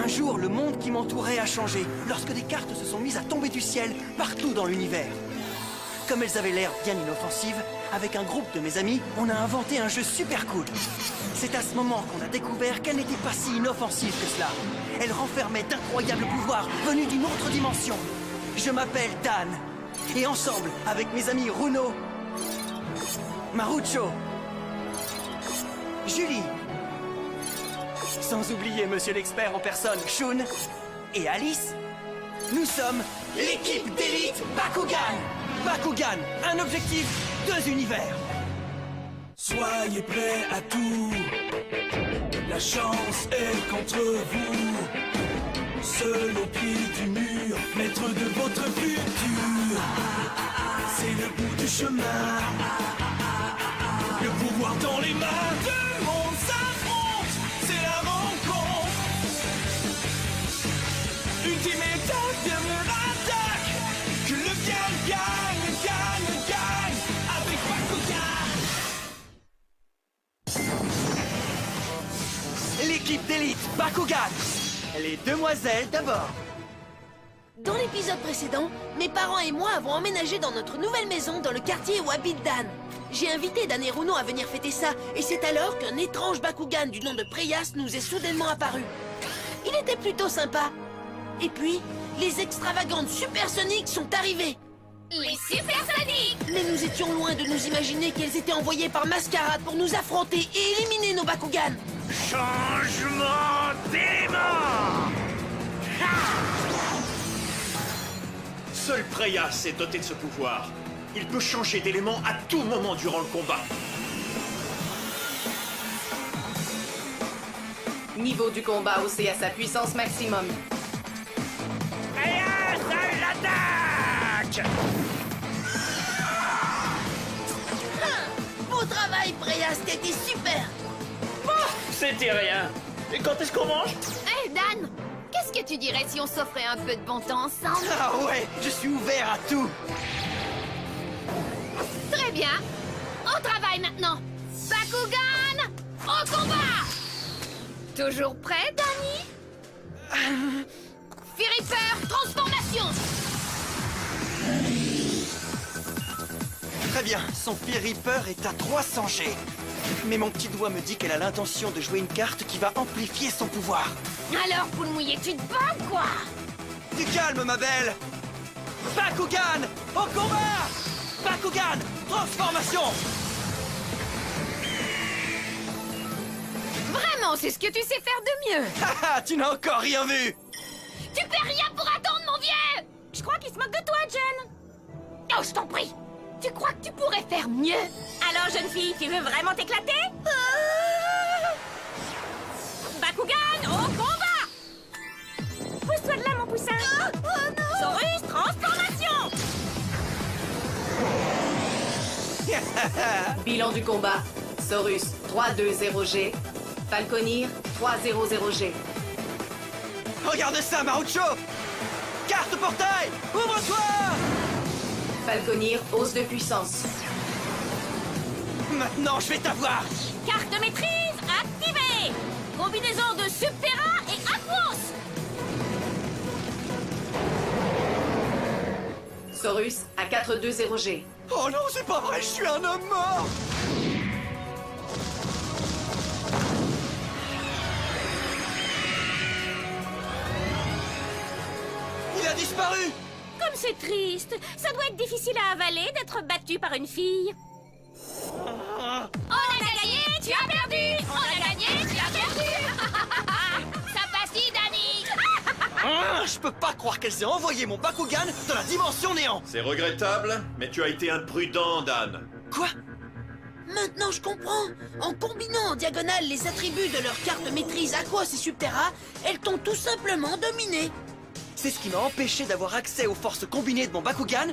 Un jour, le monde qui m'entourait a changé, lorsque des cartes se sont mises à tomber du ciel partout dans l'univers. Comme elles avaient l'air bien inoffensives, avec un groupe de mes amis, on a inventé un jeu super cool. C'est à ce moment qu'on a découvert qu'elle n'était pas si inoffensive que cela. Elle renfermait d'incroyables pouvoirs venus d'une autre dimension. Je m'appelle Dan, et ensemble, avec mes amis Runo, Marucho, Julie, sans oublier Monsieur l'expert en personne, Shun, et Alice, nous sommes l'équipe d'élite Bakugan. Bakugan, un objectif, 2 univers. Soyez prêts à tout, la chance est contre vous. Seul au pied du mur, maître de votre futur. C'est le bout du chemin, le pouvoir dans les mains. Deux mondes s'affrontent, c'est la rencontre. Ultimate dernière attaque, que le bien gagne, gagne, gagne avec Bakugan. L'équipe d'élite Bakugan. Les demoiselles d'abord. Dans l'épisode précédent, mes parents et moi avons emménagé dans notre nouvelle maison dans le quartier où habite Dan. J'ai invité Dan et Runo à venir fêter ça, et c'est alors qu'un étrange Bakugan du nom de Preyas nous est soudainement apparu. Il était plutôt sympa. Et puis, les extravagantes supersoniques sont arrivées. Les supersoniques! Mais nous étions loin de nous imaginer qu'elles étaient envoyées par Mascarade pour nous affronter et éliminer nos Bakugan. Changement d'élément! Seul Preyas est doté de ce pouvoir. Il peut changer d'élément à tout moment durant le combat. Niveau du combat haussé à sa puissance maximum. Preyas à l'attaque! Beau travail, Preyas, t'étais super. C'était rien. Et quand est-ce qu'on mange? Hé, Dan! Qu'est-ce que tu dirais si on s'offrait un peu de bon temps ensemble? Ah ouais, je suis ouvert à tout. Très bien! Au travail maintenant! Bakugan! Au combat! Toujours prêt, Danny? Firiper, transformation! Très bien, son Reaper est à 300 G. Mais mon petit doigt me dit qu'elle a l'intention de jouer une carte qui va amplifier son pouvoir. Alors, poule mouillée, tu te bats ou quoi? Du calme, ma belle. Bakugan, au combat! Bakugan, transformation! Vraiment, c'est ce que tu sais faire de mieux! Haha, tu n'as encore rien vu! Tu fais rien pour attendre, mon vieux! Je crois qu'il se moque de toi, John! Oh, je t'en prie! Tu crois que tu pourrais faire mieux? Alors, jeune fille, tu veux vraiment t'éclater? Bakugan, au combat! Pousse-toi de là, mon poussin! Oh non! Saurus, transformation! Bilan du combat. Saurus 320G. Falconir 300G. Regarde ça, Marucho! Carte portail! Ouvre-toi! Falconir hausse de puissance. Maintenant, je vais t'avoir! Carte de maîtrise activée! Combinaison de Subterra et Aquos! Saurus à 420G. Oh non, c'est pas vrai, je suis un homme mort! Il a disparu! Comme c'est triste, ça doit être difficile à avaler d'être battu par une fille. On a gagné, tu as perdu! On a gagné, tu as perdu! Ça passe, Danny! Je peux pas croire qu'elle s'est envoyé mon Bakugan dans la dimension néant! C'est regrettable, mais tu as été imprudent, Dan. Quoi? Maintenant, je comprends. En combinant en diagonale les attributs de leur carte maîtrise Aquos et Subterra, elles t'ont tout simplement dominé. C'est ce qui m'a empêché d'avoir accès aux forces combinées de mon Bakugan,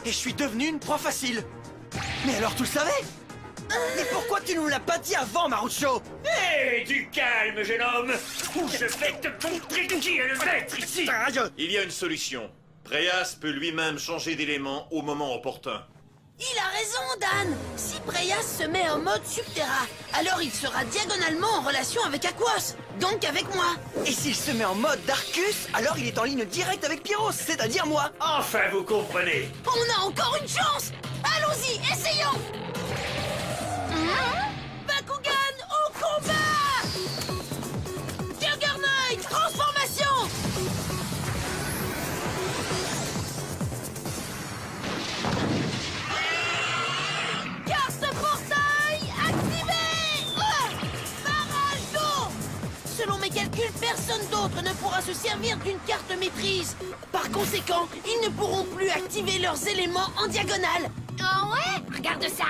et je suis devenu une proie facile. Mais alors tu le savais? Mais pourquoi tu nous l'as pas dit avant, Marucho? Hé, du calme, jeune homme! Je vais te montrer qui est le maître ici! Aïe! Il y a une solution. Preyas peut lui-même changer d'élément au moment opportun. Il a raison, Dan. Si Preyas se met en mode Subterra, alors il sera diagonalement en relation avec Aquos. Donc avec moi. Et s'il se met en mode Darkus, alors il est en ligne directe avec Pyros, c'est-à-dire moi. Enfin, vous comprenez. On a encore une chance. Allons-y, essayons. Bakugan au combat. Juggernaut, transformation. Carte portail activée. Barrage d'eau. Selon mes calculs, personne d'autre ne pourra se servir d'une carte maîtrise. Par conséquent, ils ne pourront plus activer leurs éléments en diagonale. Oh ouais? Regarde ça!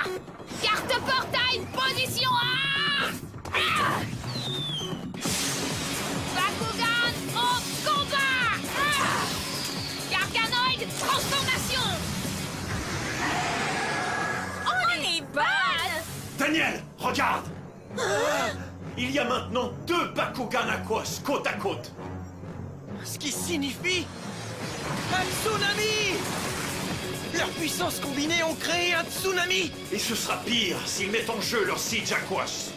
Carte portail, position A! Ah! Bakugan au combat! Ah! Garganoid, transformation! On est bonne! Daniel, regarde. Il y a maintenant 2 Bakugan Aquos côte à côte. Ce qui signifie un tsunami. Leurs puissances combinées ont créé un tsunami. Et ce sera pire s'ils mettent en jeu leur Siege Aquos.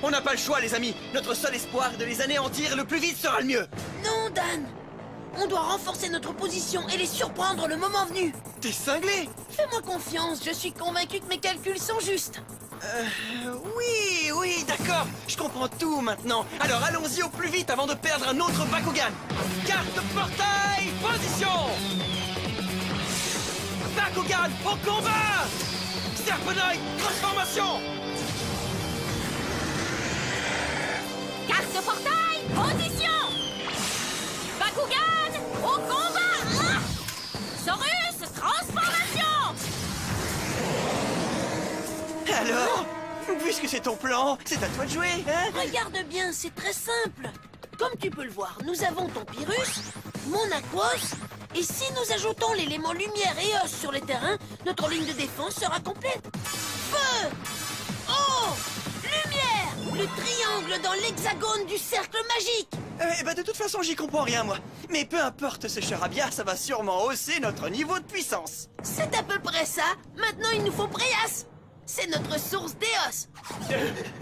On n'a pas le choix, les amis. Notre seul espoir est de les anéantir et le plus vite sera le mieux. Non, Dan. On doit renforcer notre position et les surprendre le moment venu. T'es cinglé. Fais-moi confiance, je suis convaincu que mes calculs sont justes. Oui, d'accord. Je comprends tout maintenant. Alors allons-y au plus vite avant de perdre un autre Bakugan. Carte portail, position. Bakugan au combat. Serpenoid, transformation. Carte portail, position! Bakugan, au combat! Ah! Saurus, transformation! Alors, puisque c'est ton plan, c'est à toi de jouer, hein? Regarde bien, c'est très simple. Comme tu peux le voir, nous avons ton Pyrrhus, mon Aquos, et si nous ajoutons l'élément lumière et os sur les terrains, notre ligne de défense sera complète. Feu! Eau! Lumière! Le triangle dans l'hexagone du cercle magique! De toute façon, j'y comprends rien, moi. Mais peu importe ce charabia, ça va sûrement hausser notre niveau de puissance. C'est à peu près ça. Maintenant, il nous faut Préas. C'est notre source d'Eos.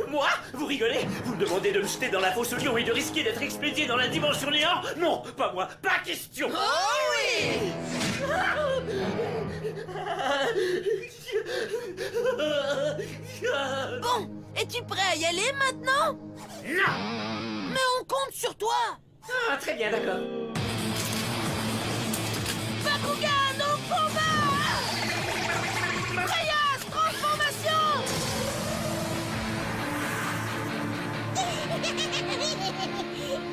Moi? Vous rigolez? Vous me demandez de me jeter dans la fosse au lion et de risquer d'être expédié dans la dimension néant? Non, pas moi, pas question! Oh oui! Bon, es-tu prêt à y aller maintenant? Non! Mais on compte sur toi. Ah, très bien, d'accord. Bakugan au combat! Préas, transformation!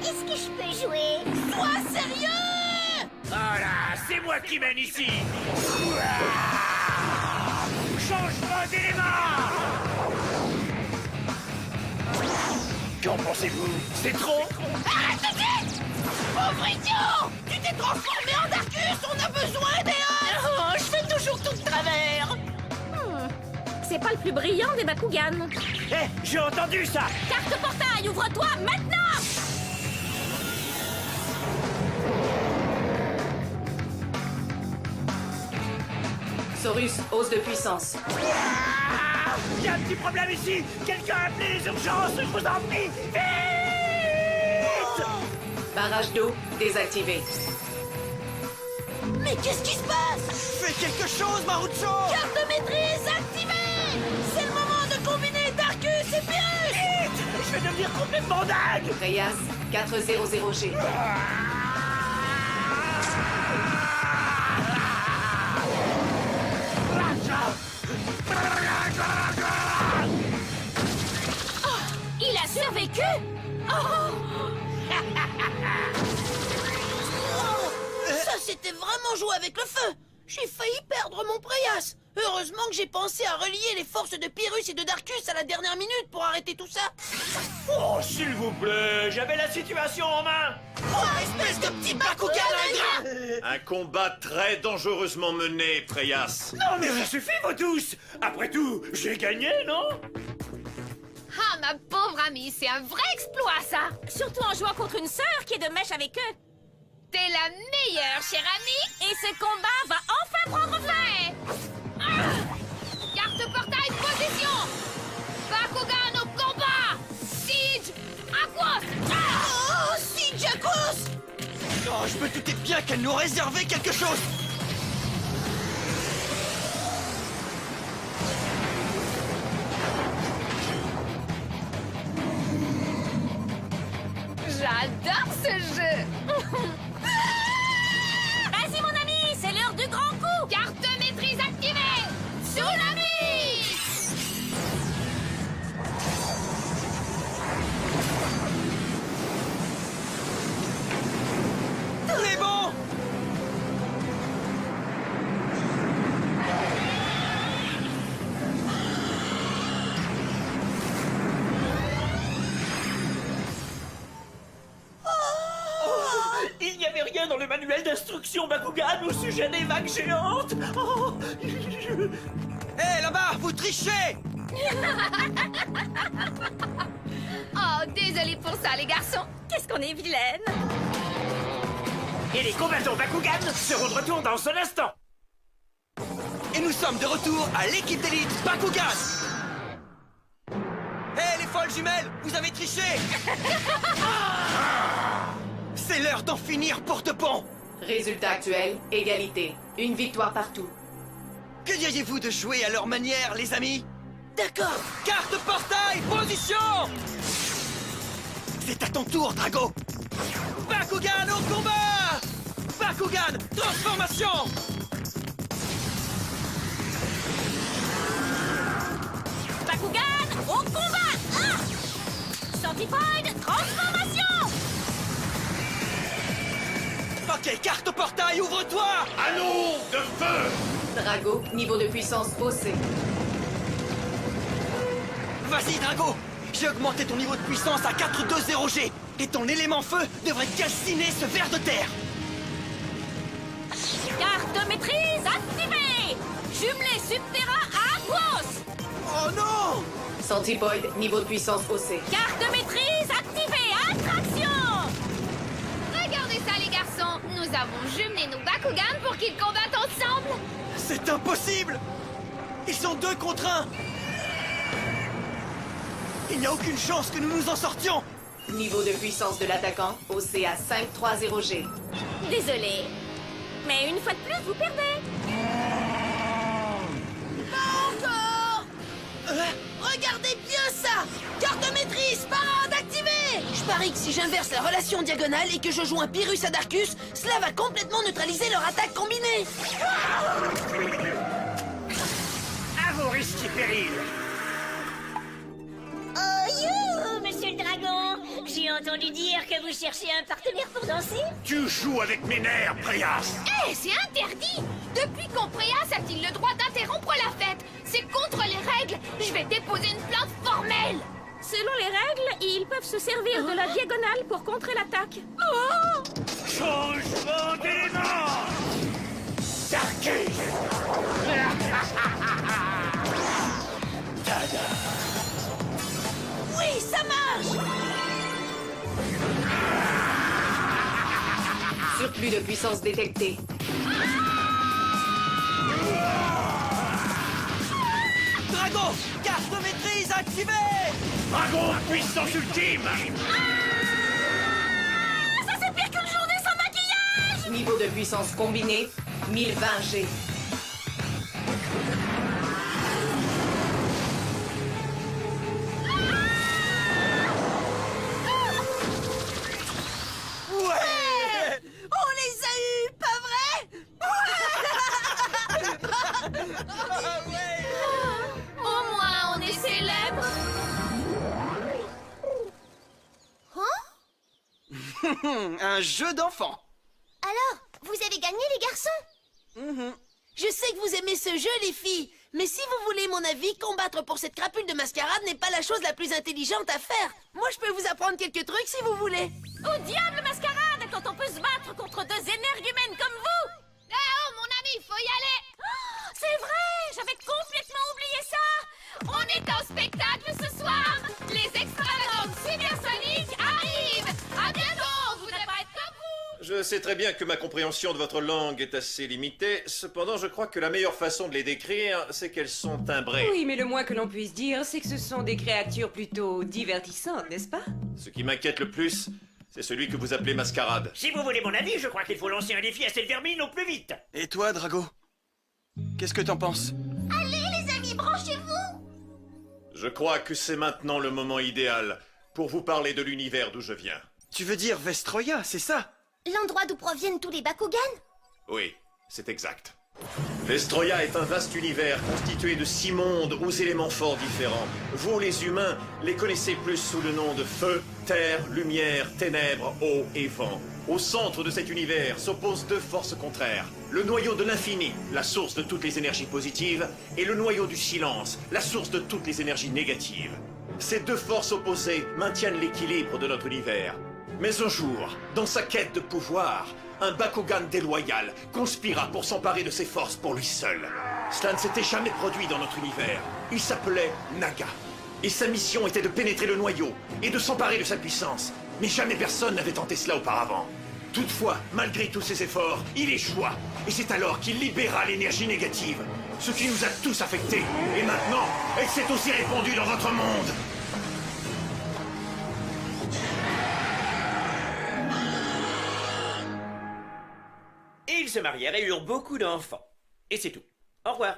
Est-ce que je peux jouer? Sois sérieux! Voilà, c'est moi qui mène ici! Changement d'élément! Qu'en pensez-vous? C'est trop? Arrête tout de suite! Pauvre idiot! Tu t'es transformé en Darkus! On a besoin d'Eos! Oh, je fais toujours tout de travers! C'est pas le plus brillant des Bakugan. Hé, j'ai entendu ça! Carte portail, ouvre-toi maintenant! Saurus, hausse de puissance. Ah, il y a un petit problème ici! Quelqu'un a appelé les urgences, je vous en prie! Vite! Barrage d'eau désactivé. Mais qu'est-ce qui se passe? Fais quelque chose, Marucho! Carte de maîtrise activée! C'est le moment de combiner Darkus et Pyrrhus! Vite! Je vais devenir complètement dingue! Préas, 400G. Il a survécu! Ça, c'était vraiment jouer avec le feu! J'ai failli perdre mon Préas! Heureusement que j'ai pensé à relier les forces de Pyrrhus et de Darkus à la dernière minute pour arrêter tout ça! Oh, s'il vous plaît, j'avais la situation en main! Oh, espèce de petit Bakugan ingrat! Un combat très dangereusement mené, Préas. Non, mais ça suffit, vous tous! Après tout, j'ai gagné, non? Ah, ma pauvre amie, c'est un vrai exploit, ça! Surtout en jouant contre une sœur qui est de mèche avec eux. T'es la meilleure, chère amie! Et ce combat va enfin prendre fin! Ah! Carte portail, position! Bakugan au combat! Siege! Aquos! Carlos! Oh, je me doutais bien qu'elle nous réservait quelque chose! J'adore ce jeu. Vas-y mon ami, c'est l'heure du grand coup. Carte maîtrise activée. Tsunami. C'est bon! Il n'y avait rien dans le manuel d'instruction Bakugan au sujet des vagues géantes. Oh. Hé, là-bas, vous trichez! Oh, désolé pour ça les garçons. Qu'est-ce qu'on est vilaine. Et les combattants Bakugan seront de retour dans un instant. Et nous sommes de retour à l'équipe d'élite Bakugan! Hé, les folles jumelles, vous avez triché! C'est l'heure d'en finir pour de bon! Résultat actuel, égalité. Une victoire partout. Que diriez-vous de jouer à leur manière, les amis? D'accord. Carte portail, position! C'est à ton tour, Drago! Bakugan au combat! Bakugan, transformation! Bakugan, au combat. Certified, transformation. Ok, carte portail, ouvre-toi! Anneau de feu! Drago, niveau de puissance haussé. Vas-y, Drago! J'ai augmenté ton niveau de puissance à 420G et ton élément feu devrait calciner ce ver de terre! Carte maîtrise activée. Jumelé Subterra à Aquos. Oh non! Centipoid, niveau de puissance haussé. Carte maîtrise activée. Attraction. Regardez ça les garçons. Nous avons jumelé nos Bakugan pour qu'ils combattent ensemble. C'est impossible! Ils sont 2 contre 1! Il n'y a aucune chance que nous nous en sortions! Niveau de puissance de l'attaquant haussé à 530G. Désolé. Mais une fois de plus, vous perdez. Encore. Regardez bien ça. Carte maîtrise, parade activée. Je parie que si j'inverse la relation diagonale et que je joue un Pyrrhus à Darkus, cela va complètement neutraliser leur attaque combinée. À vos risques et périls. Oh, you, monsieur le dragon. J'ai entendu dire que vous cherchez un partenaire pour danser. Tu joues avec mes nerfs, Préas! Eh, c'est interdit. Depuis quand Préas a-t-il le droit d'interrompre la fête? C'est contre les règles. Je vais déposer une plainte formelle. Selon les règles, ils peuvent se servir de la diagonale pour contrer l'attaque. Oh! Changement d'élément! Darkus! Oui, ça marche. Surplus de puissance détecté. Drago! Carte de maîtrise activée! Dragon, puissance ultime! Ça c'est pire qu'une journée sans maquillage. Niveau de puissance combiné, 1020G. Ouais! On les a eus, pas vrai? Au moins, on est célèbre. Un jeu d'enfant! Alors, vous avez gagné les garçons? Je sais que vous aimez ce jeu les filles, mais si vous voulez mon avis, combattre pour cette crapule de mascarade n'est pas la chose la plus intelligente à faire. Moi je peux vous apprendre quelques trucs si vous voulez. Au diable mascarade quand on peut se battre contre 2 énergumènes comme vous. Oh mon ami, faut y aller. Oh, c'est vrai, j'avais complètement oublié ça. On est en spectacle ce soir. Les extravagantes supersoniques arrivent. À bientôt, vous devrez être comme vous. Je sais très bien que ma compréhension de votre langue est assez limitée, cependant je crois que la meilleure façon de les décrire, c'est qu'elles sont timbrées. Oui, mais le moins que l'on puisse dire, c'est que ce sont des créatures plutôt divertissantes, n'est-ce pas? Ce qui m'inquiète le plus, C'est celui que vous appelez Mascarade. Si vous voulez mon avis, je crois qu'il faut lancer un défi à cette vermine au plus vite. Et toi, Drago? Qu'est-ce que t'en penses? Allez, les amis, branchez-vous! Je crois que c'est maintenant le moment idéal pour vous parler de l'univers d'où je viens. Tu veux dire Vestroya, c'est ça? L'endroit d'où proviennent tous les Bakugan? Oui, c'est exact. Vestroya est un vaste univers constitué de 6 mondes aux éléments forts différents. Vous, les humains, les connaissez plus sous le nom de feu, terre, lumière, ténèbres, eau et vent. Au centre de cet univers s'opposent 2 forces contraires. Le noyau de l'infini, la source de toutes les énergies positives, et le noyau du silence, la source de toutes les énergies négatives. Ces 2 forces opposées maintiennent l'équilibre de notre univers. Mais un jour, dans sa quête de pouvoir, un Bakugan déloyal conspira pour s'emparer de ses forces pour lui seul. Cela ne s'était jamais produit dans notre univers. Il s'appelait Naga. Et sa mission était de pénétrer le noyau et de s'emparer de sa puissance. Mais jamais personne n'avait tenté cela auparavant. Toutefois, malgré tous ses efforts, il échoua. Et c'est alors qu'il libéra l'énergie négative. Ce qui nous a tous affectés. Et maintenant, elle s'est aussi répandue dans votre monde. Et ils se marièrent et eurent beaucoup d'enfants. Et c'est tout. Au revoir.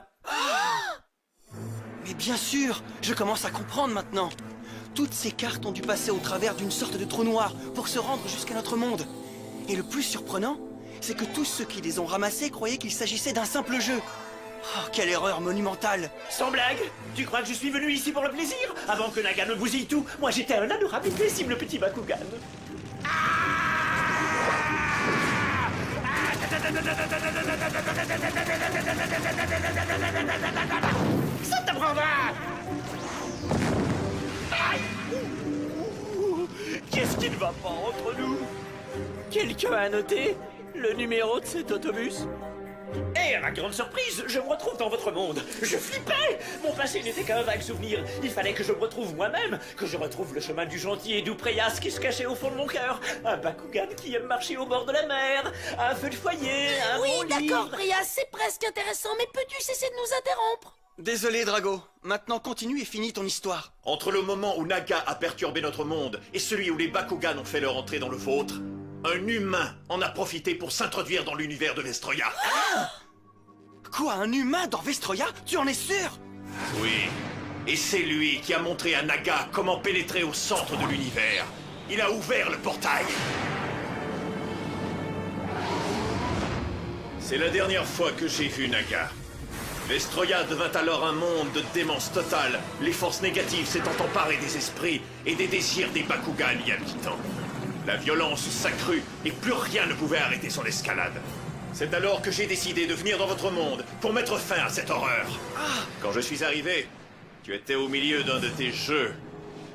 Mais bien sûr, je commence à comprendre maintenant. Toutes ces cartes ont dû passer au travers d'une sorte de trou noir pour se rendre jusqu'à notre monde. Et le plus surprenant, c'est que tous ceux qui les ont ramassées croyaient qu'il s'agissait d'un simple jeu. Oh, quelle erreur monumentale! Sans blague, tu crois que je suis venu ici pour le plaisir? Avant que Naga ne bousille tout, moi j'étais un adorable et paisible petit Bakugan. Ça t'apprendra! Qu'est-ce qui ne va pas entre nous? Quelqu'un a noté le numéro de cet autobus? Et à ma grande surprise, je me retrouve dans votre monde. Je flippais. Mon passé n'était qu'un vague souvenir. Il fallait que je me retrouve moi-même, que je retrouve le chemin du gentil et doux Preyas qui se cachait au fond de mon cœur. Un Bakugan qui aime marcher au bord de la mer, un feu de foyer, un Oui, bon d'accord, livre. Preyas, c'est presque intéressant, mais peux-tu cesser de nous interrompre? Désolé, Drago. Maintenant, continue et finis ton histoire. Entre le moment où Naga a perturbé notre monde et celui où les Bakugan ont fait leur entrée dans le vôtre, un humain en a profité pour s'introduire dans l'univers de Vestroya. Quoi, un humain dans Vestroya? Tu en es sûr? Oui, et c'est lui qui a montré à Naga comment pénétrer au centre de l'univers. Il a ouvert le portail. C'est la dernière fois que j'ai vu Naga. Vestroya devint alors un monde de démence totale, les forces négatives s'étant emparées des esprits et des désirs des Bakugan y habitant. La violence s'accrut et plus rien ne pouvait arrêter son escalade. C'est alors que j'ai décidé de venir dans votre monde pour mettre fin à cette horreur. Quand je suis arrivé, tu étais au milieu d'un de tes jeux.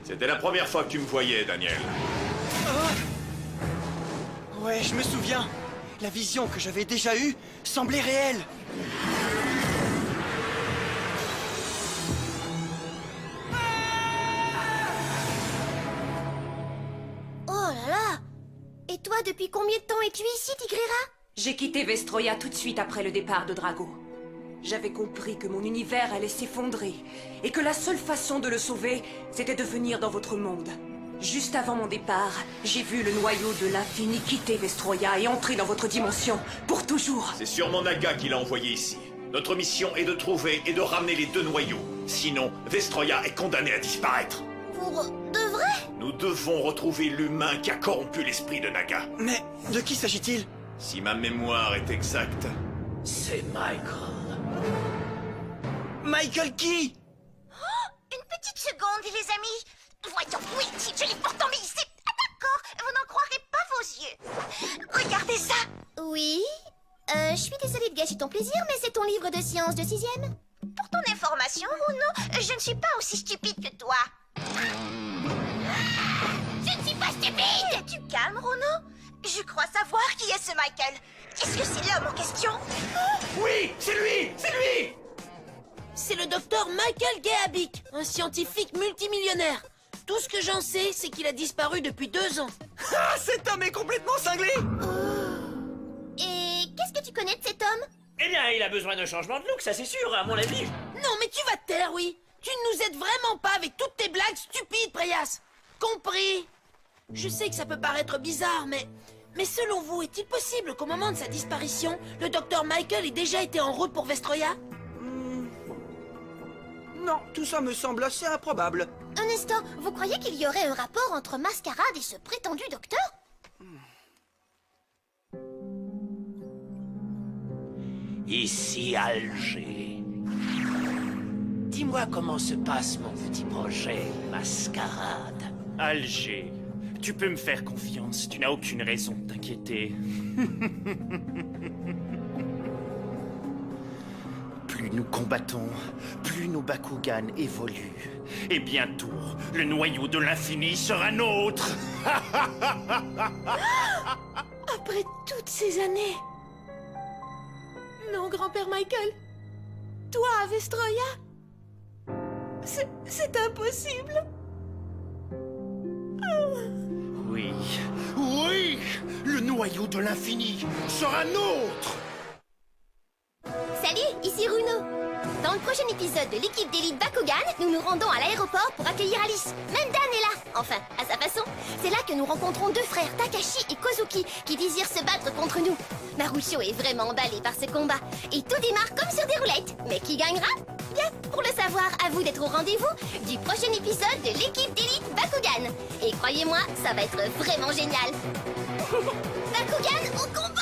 C'était la première fois que tu me voyais, Daniel. Ouais, je me souviens. La vision que j'avais déjà eue semblait réelle. Oh là là! Et toi, depuis combien de temps es-tu ici, Tigrera? J'ai quitté Vestroya tout de suite après le départ de Drago. J'avais compris que mon univers allait s'effondrer et que la seule façon de le sauver, c'était de venir dans votre monde. Juste avant mon départ, j'ai vu le noyau de l'infini quitter Vestroya et entrer dans votre dimension, pour toujours. C'est sûrement Naga qui l'a envoyé ici. Notre mission est de trouver et de ramener les 2 noyaux. Sinon, Vestroya est condamné à disparaître. Pour de vrai? Nous devons retrouver l'humain qui a corrompu l'esprit de Naga. Mais de qui s'agit-il? Si ma mémoire est exacte... C'est Michael. Michael qui? Une petite seconde, les amis. Voyons, oui, je l'ai pourtant mis ici. Ah, d'accord, vous n'en croirez pas vos yeux. Regardez ça. Oui? Je suis désolée de gâcher ton plaisir, mais c'est ton livre de sciences de 6e. Pour ton information, Runo, je ne suis pas aussi stupide que toi. Je ne suis pas stupide! Tu calmes, Runo? Je crois savoir qui est ce Michael. Est-ce que c'est l'homme en question? Oui, c'est lui! C'est lui! C'est le docteur Michael Gehabik, un scientifique multimillionnaire. Tout ce que j'en sais, c'est qu'il a disparu depuis 2 ans. Ah, cet homme est complètement cinglé! Et qu'est-ce que tu connais de cet homme? Eh bien, il a besoin d'un changement de look, ça c'est sûr, à mon avis. Non, mais tu vas te taire, oui. Tu ne nous aides vraiment pas avec toutes tes blagues stupides, Preyas. Compris? Je sais que ça peut paraître bizarre, mais selon vous, est-il possible qu'au moment de sa disparition, le docteur Michael ait déjà été en route pour Vestroya? Non, tout ça me semble assez improbable. Un instant, vous croyez qu'il y aurait un rapport entre Mascarade et ce prétendu docteur? Ici Alger. Dis-moi comment se passe mon petit projet, Mascarade. Alger, tu peux me faire confiance, tu n'as aucune raison de t'inquiéter. Plus nous combattons, plus nos Bakugan évoluent. Et bientôt, le noyau de l'infini sera nôtre. Après toutes ces années... Non, grand-père Michael. Toi, à Vestroya? C'est impossible. Oui, oui, le noyau de l'infini sera nôtre. Salut, ici Runo. Dans le prochain épisode de l'équipe d'élite Bakugan, nous nous rendons à l'aéroport pour accueillir Alice. Même Dan est là, enfin, à sa façon. C'est là que nous rencontrons deux frères, Takashi et Kozuki, qui désirent se battre contre nous. Marusho est vraiment emballé par ce combat. Et tout démarre comme sur des roulettes. Mais qui gagnera? Bien, pour le savoir, à vous d'être au rendez-vous du prochain épisode de l'équipe d'élite Bakugan. Et croyez-moi, ça va être vraiment génial. Bakugan au combat!